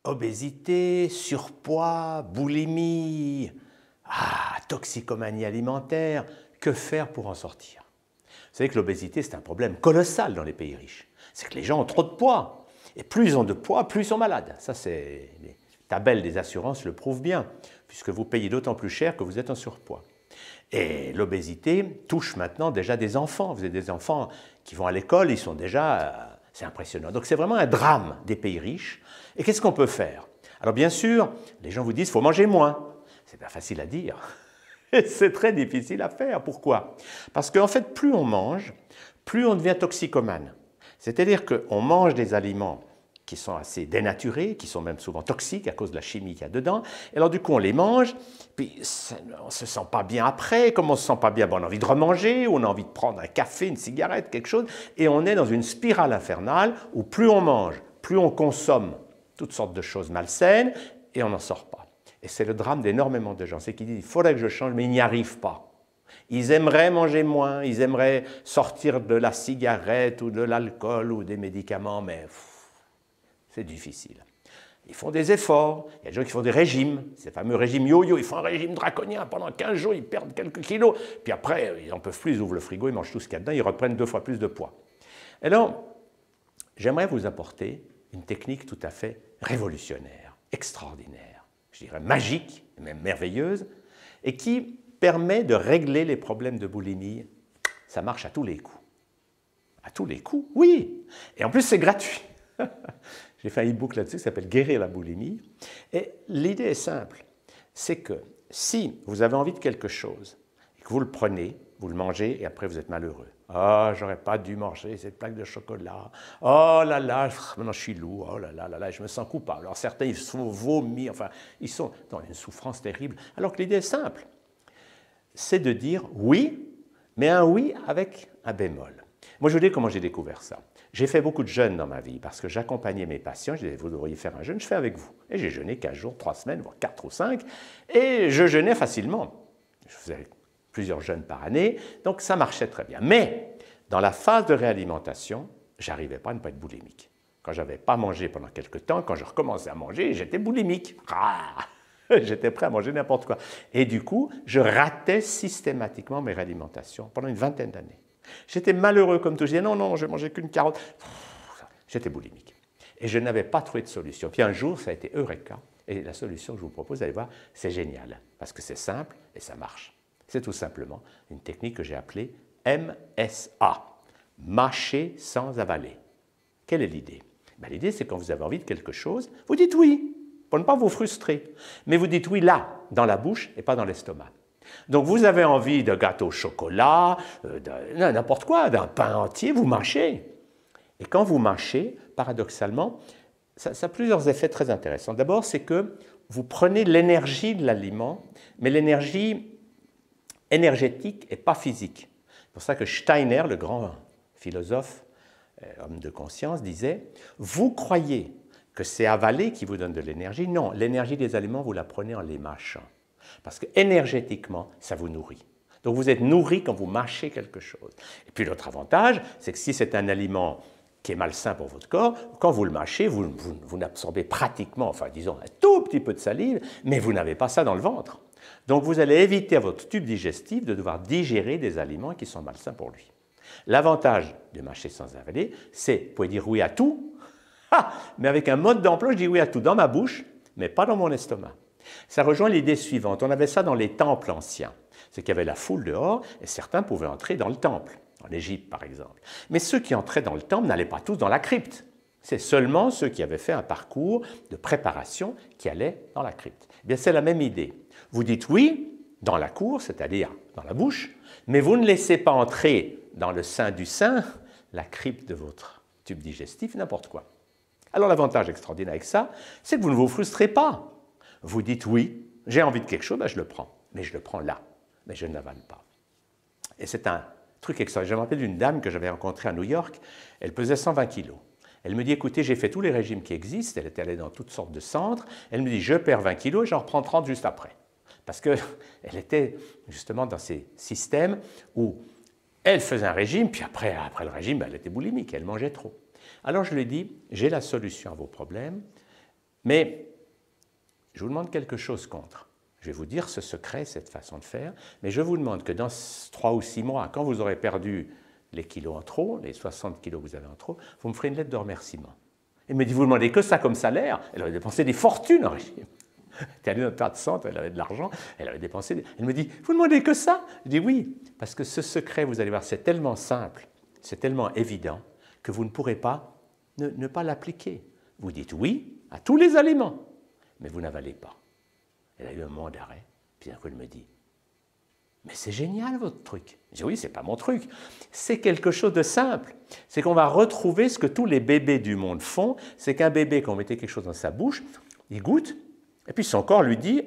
obésité, surpoids, boulimie, toxicomanie alimentaire. Que faire pour en sortir? Vous savez que l'obésité, c'est un problème colossal dans les pays riches. C'est que les gens ont trop de poids. Et plus ils ont de poids, plus ils sont malades. Ça, c'est les tabelles des assurances le prouvent bien, puisque vous payez d'autant plus cher que vous êtes en surpoids. Et l'obésité touche maintenant déjà des enfants. Vous avez des enfants qui vont à l'école, ils sont déjà... c'est impressionnant. Donc c'est vraiment un drame des pays riches. Et qu'est-ce qu'on peut faire? Alors bien sûr, les gens vous disent qu'il faut manger moins. C'est pas facile à dire. C'est très difficile à faire. Pourquoi? Parce qu'en fait, plus on mange, plus on devient toxicomane. C'est-à-dire qu'on mange des aliments qui sont assez dénaturés, qui sont même souvent toxiques à cause de la chimie qu'il y a dedans. Et alors du coup, on les mange, puis on ne se sent pas bien après. Comme on ne se sent pas bien, on a envie de remanger, ou on a envie de prendre un café, une cigarette, quelque chose. Et on est dans une spirale infernale où plus on mange, plus on consomme toutes sortes de choses malsaines, et on n'en sort pas. Et c'est le drame d'énormément de gens. C'est qu'ils disent, il faudrait que je change, mais ils n'y arrivent pas. Ils aimeraient manger moins, ils aimeraient sortir de la cigarette ou de l'alcool ou des médicaments, mais c'est difficile. Ils font des efforts. Il y a des gens qui font des régimes, ces fameux régimes yo-yo. Ils font un régime draconien. Pendant 15 jours, ils perdent quelques kilos. Puis après, ils n'en peuvent plus, ils ouvrent le frigo, ils mangent tout ce qu'il y a dedans, ils reprennent 2 fois plus de poids. Alors, j'aimerais vous apporter une technique tout à fait révolutionnaire, extraordinaire, je dirais magique, même merveilleuse, et qui permet de régler les problèmes de boulimie. Ça marche à tous les coups. À tous les coups, oui. Et en plus, c'est gratuit. J'ai fait un e-book là-dessus qui s'appelle « Guérir la boulimie ». Et l'idée est simple. C'est que si vous avez envie de quelque chose et que vous le prenez, vous le mangez et après vous êtes malheureux. « Ah, j'aurais pas dû manger cette plaque de chocolat. Oh là là, maintenant je suis lourd. Oh là là, je me sens coupable. » Alors certains, ils sont vomis. Enfin, ils sont dans une souffrance terrible. Alors que l'idée est simple. C'est de dire oui, mais un oui avec un bémol. Moi, je vous dis comment j'ai découvert ça. J'ai fait beaucoup de jeûnes dans ma vie parce que j'accompagnais mes patients. Je disais, vous devriez faire un jeûne, je fais avec vous. Et j'ai jeûné 15 jours, 3 semaines, voire 4 ou 5. Et je jeûnais facilement. Je faisais plusieurs jeûnes par année, donc ça marchait très bien. Mais dans la phase de réalimentation, je n'arrivais pas à ne pas être boulimique. Quand je n'avais pas mangé pendant quelques temps, quand je recommençais à manger, j'étais boulimique. J'étais prêt à manger n'importe quoi. Et du coup, je ratais systématiquement mes réalimentations pendant une vingtaine d'années. J'étais malheureux comme tout. Je disais non, je ne mangeais qu'une carotte. J'étais boulimique. Et je n'avais pas trouvé de solution. Puis un jour, ça a été Eureka. Et la solution que je vous propose, vous allez voir, c'est génial. Parce que c'est simple et ça marche. C'est tout simplement une technique que j'ai appelée MSA. Mâcher sans avaler. Quelle est l'idée? L'idée, c'est quand vous avez envie de quelque chose, vous dites oui, pour ne pas vous frustrer. Mais vous dites oui là, dans la bouche et pas dans l'estomac. Donc vous avez envie de gâteau au chocolat, n'importe quoi, d'un pain entier, vous mâchez. Et quand vous mâchez, paradoxalement, ça a plusieurs effets très intéressants. D'abord, c'est que vous prenez l'énergie de l'aliment, mais l'énergie énergétique et pas physique. C'est pour ça que Steiner, le grand philosophe, homme de conscience, disait « Vous croyez que c'est avaler qui vous donne de l'énergie? Non, l'énergie des aliments, vous la prenez en les mâchant. Parce que énergétiquement, ça vous nourrit. Donc vous êtes nourri quand vous mâchez quelque chose. Et puis l'autre avantage, c'est que si c'est un aliment qui est malsain pour votre corps, quand vous le mâchez, vous n'absorbez pratiquement, enfin disons un tout petit peu de salive, mais vous n'avez pas ça dans le ventre. Donc vous allez éviter à votre tube digestif de devoir digérer des aliments qui sont malsains pour lui. L'avantage de mâcher sans avaler, c'est, vous pouvez dire oui à tout, mais avec un mode d'emploi, je dis oui à tout dans ma bouche, mais pas dans mon estomac. Ça rejoint l'idée suivante. On avait ça dans les temples anciens. C'est qu'il y avait la foule dehors et certains pouvaient entrer dans le temple, en Égypte par exemple. Mais ceux qui entraient dans le temple n'allaient pas tous dans la crypte. C'est seulement ceux qui avaient fait un parcours de préparation qui allaient dans la crypte. Eh bien, c'est la même idée. Vous dites oui dans la cour, c'est-à-dire dans la bouche, mais vous ne laissez pas entrer dans le sein du sein, la crypte de votre tube digestif, n'importe quoi. Alors l'avantage extraordinaire avec ça, c'est que vous ne vous frustrez pas. Vous dites oui, j'ai envie de quelque chose, je le prends, mais je le prends là, mais je ne l'avale pas. Et c'est un truc extraordinaire. Je me rappelle d'une dame que j'avais rencontrée à New York, elle pesait 120 kilos. Elle me dit, écoutez, j'ai fait tous les régimes qui existent, elle était allée dans toutes sortes de centres, elle me dit, je perds 20 kilos et j'en reprends 30 juste après. Parce qu'elle était justement dans ces systèmes où elle faisait un régime, puis après le régime, elle était boulimique, elle mangeait trop. Alors je lui ai dit, j'ai la solution à vos problèmes, Mais je vous demande quelque chose contre. Je vais vous dire ce secret, cette façon de faire, mais je vous demande que dans 3 ou 6 mois, quand vous aurez perdu les kilos en trop, les 60 kilos que vous avez en trop, vous me ferez une lettre de remerciement. Elle me dit, vous demandez que ça comme salaire? Elle avait dépensé des fortunes en régime. Elle était allée dans le tas de centre, elle avait de l'argent, elle avait dépensé. Elle me dit, vous demandez que ça? Je dis oui, parce que ce secret, vous allez voir, c'est tellement simple, c'est tellement évident que vous ne pourrez pas ne pas l'appliquer. Vous dites oui à tous les aliments, mais vous n'avalez pas. Elle a eu un moment d'arrêt, puis d'un coup elle me dit, mais c'est génial votre truc. Je dis oui, c'est pas mon truc, c'est quelque chose de simple. C'est qu'on va retrouver ce que tous les bébés du monde font, c'est qu'un bébé, quand on mettait quelque chose dans sa bouche, il goûte, et puis son corps lui dit,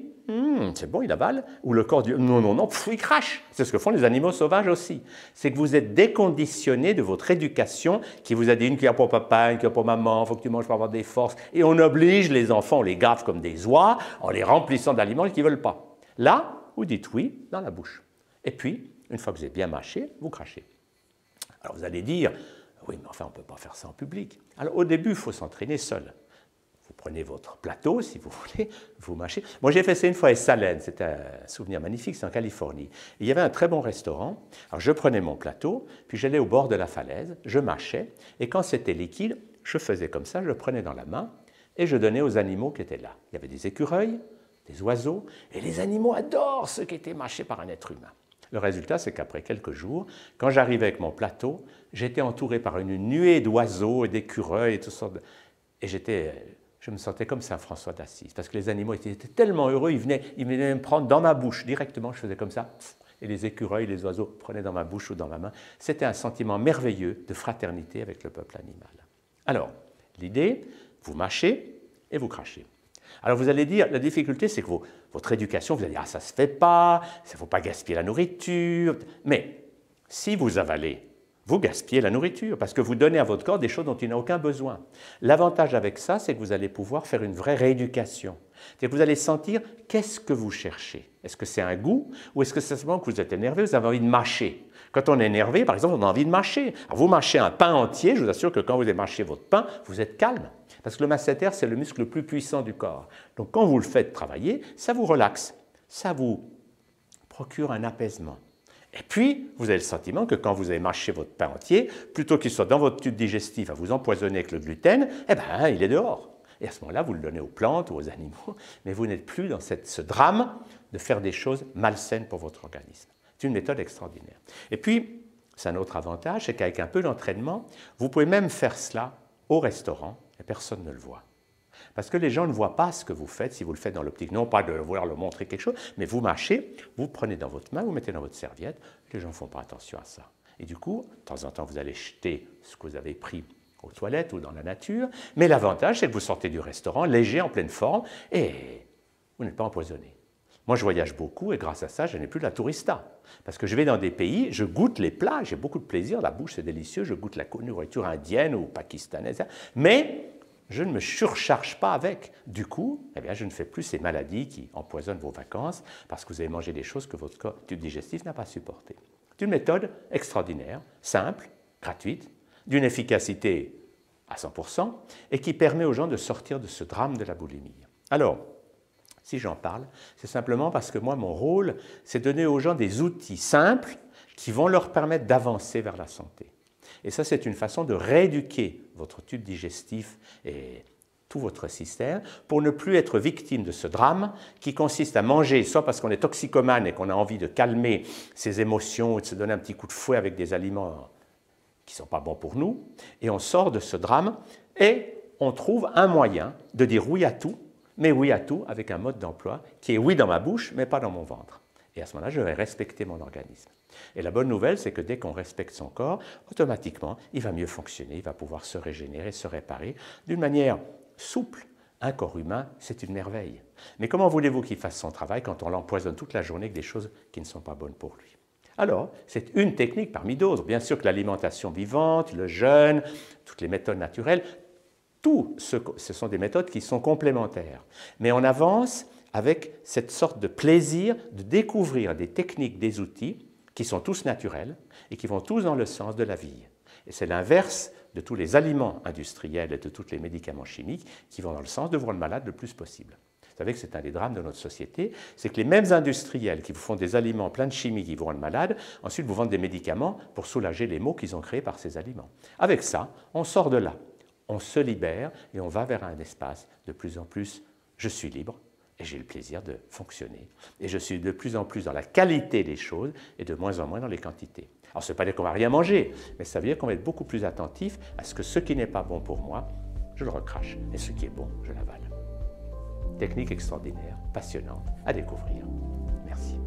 c'est bon, il avale, ou le corps dit, non, non, non, il crache. C'est ce que font les animaux sauvages aussi. C'est que vous êtes déconditionné de votre éducation qui vous a dit une cuillère pour papa, une cuillère pour maman, il faut que tu manges pour avoir des forces. Et on oblige les enfants, on les gaffe comme des oies en les remplissant d'aliments qu'ils ne veulent pas. Là, vous dites oui dans la bouche. Et puis, une fois que vous avez bien mâché, vous crachez. Alors vous allez dire, oui, mais enfin, on ne peut pas faire ça en public. Alors au début, il faut s'entraîner seul. Vous prenez votre plateau, si vous voulez, vous mâchez. Moi, j'ai fait ça une fois à Salem, c'était un souvenir magnifique, c'est en Californie. Et il y avait un très bon restaurant. Alors, je prenais mon plateau, puis j'allais au bord de la falaise, je mâchais, et quand c'était liquide, je faisais comme ça, je le prenais dans la main, et je donnais aux animaux qui étaient là. Il y avait des écureuils, des oiseaux, et les animaux adorent ce qui était mâché par un être humain. Le résultat, c'est qu'après quelques jours, quand j'arrivais avec mon plateau, j'étais entouré par une nuée d'oiseaux et d'écureuils et toutes sortes de... Et je me sentais comme Saint François d'Assise, parce que les animaux étaient tellement heureux, ils venaient me prendre dans ma bouche directement, je faisais comme ça, et les écureuils, les oiseaux prenaient dans ma bouche ou dans ma main. C'était un sentiment merveilleux de fraternité avec le peuple animal. Alors, l'idée, vous mâchez et vous crachez. Alors vous allez dire, la difficulté, c'est que votre éducation, vous allez dire, ah, ça ne se fait pas, il ne faut pas gaspiller la nourriture. Mais si vous avalez, vous gaspillez la nourriture, parce que vous donnez à votre corps des choses dont il n'a aucun besoin. L'avantage avec ça, c'est que vous allez pouvoir faire une vraie rééducation. C'est-à-dire que vous allez sentir, qu'est-ce que vous cherchez? Est-ce que c'est un goût, ou est-ce que c'est simplement que vous êtes énervé, vous avez envie de mâcher? Quand on est énervé, par exemple, on a envie de mâcher. Alors vous mâchez un pain entier, je vous assure que quand vous avez mâché votre pain, vous êtes calme. Parce que le masséter, c'est le muscle le plus puissant du corps. Donc quand vous le faites travailler, ça vous relaxe, ça vous procure un apaisement. Et puis, vous avez le sentiment que quand vous avez mâché votre pain entier, plutôt qu'il soit dans votre tube digestif à vous empoisonner avec le gluten, eh bien, il est dehors. Et à ce moment-là, vous le donnez aux plantes ou aux animaux, mais vous n'êtes plus dans ce drame de faire des choses malsaines pour votre organisme. C'est une méthode extraordinaire. Et puis, c'est un autre avantage, c'est qu'avec un peu d'entraînement, vous pouvez même faire cela au restaurant et personne ne le voit. Parce que les gens ne voient pas ce que vous faites si vous le faites dans l'optique, non pas de vouloir le montrer quelque chose, mais vous mâchez, vous prenez dans votre main, vous mettez dans votre serviette, les gens ne font pas attention à ça. Et du coup, de temps en temps, vous allez jeter ce que vous avez pris aux toilettes ou dans la nature, mais l'avantage, c'est que vous sortez du restaurant léger, en pleine forme, et vous n'êtes pas empoisonné. Moi, je voyage beaucoup et grâce à ça, je n'ai plus de la tourista. Parce que je vais dans des pays, je goûte les plats, j'ai beaucoup de plaisir, la bouche c'est délicieux, je goûte la nourriture indienne ou pakistanaise, mais je ne me surcharge pas avec. Du coup, eh bien, je ne fais plus ces maladies qui empoisonnent vos vacances parce que vous avez mangé des choses que votre tube digestif n'a pas supportées. C'est une méthode extraordinaire, simple, gratuite, d'une efficacité à 100% et qui permet aux gens de sortir de ce drame de la boulimie. Alors, si j'en parle, c'est simplement parce que moi, mon rôle, c'est de donner aux gens des outils simples qui vont leur permettre d'avancer vers la santé. Et ça, c'est une façon de rééduquer votre tube digestif et tout votre système pour ne plus être victime de ce drame qui consiste à manger, soit parce qu'on est toxicomane et qu'on a envie de calmer ses émotions et de se donner un petit coup de fouet avec des aliments qui ne sont pas bons pour nous, et on sort de ce drame et on trouve un moyen de dire oui à tout, mais oui à tout avec un mode d'emploi qui est oui dans ma bouche, mais pas dans mon ventre. Et à ce moment-là, je vais respecter mon organisme. Et la bonne nouvelle, c'est que dès qu'on respecte son corps, automatiquement, il va mieux fonctionner, il va pouvoir se régénérer, se réparer d'une manière souple. Un corps humain, c'est une merveille. Mais comment voulez-vous qu'il fasse son travail quand on l'empoisonne toute la journée avec des choses qui ne sont pas bonnes pour lui? Alors, c'est une technique parmi d'autres. Bien sûr que l'alimentation vivante, le jeûne, toutes les méthodes naturelles, ce sont des méthodes qui sont complémentaires. Mais on avance avec cette sorte de plaisir de découvrir des techniques, des outils qui sont tous naturels et qui vont tous dans le sens de la vie. Et c'est l'inverse de tous les aliments industriels et de tous les médicaments chimiques qui vont dans le sens de vous rendre malade le plus possible. Vous savez que c'est un des drames de notre société, c'est que les mêmes industriels qui vous font des aliments pleins de chimie qui vous rendent malade, ensuite vous vendent des médicaments pour soulager les maux qu'ils ont créés par ces aliments. Avec ça, on sort de là, on se libère et on va vers un espace de plus en plus « je suis libre ». Et j'ai le plaisir de fonctionner. Et je suis de plus en plus dans la qualité des choses et de moins en moins dans les quantités. Alors, ça ne veut pas dire qu'on ne va rien manger, mais ça veut dire qu'on va être beaucoup plus attentif à ce que ce qui n'est pas bon pour moi, je le recrache, et ce qui est bon, je l'avale. Technique extraordinaire, passionnante, à découvrir. Merci.